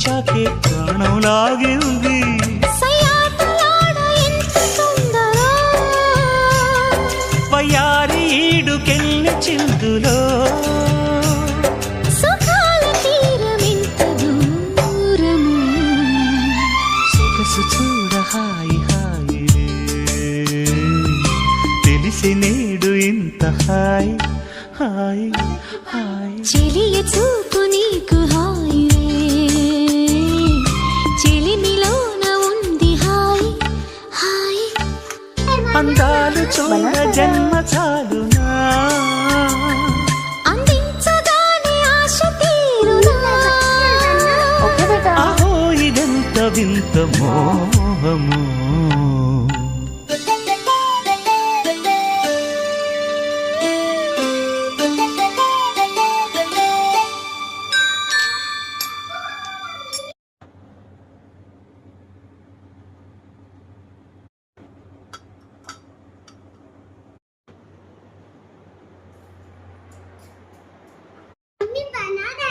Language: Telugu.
వచ్చాకే ప్రాణం లాగింది. వయ్యారి ఈడుకెళ్ళి చిందులో సొగసు చూడ హాయి హాయి తెలిసి నేడు ఇంత హాయ్ హాయ్ హాయ్. చెలియ చూపు నీకు హాయి చెలిమిలోన ఉంది హాయ్ హాయ్. అందాలు చూడ జన్మ చాలునా అందించగానే ఆశ తీరునా. అహో ఇదెంత వింత మోహము. बना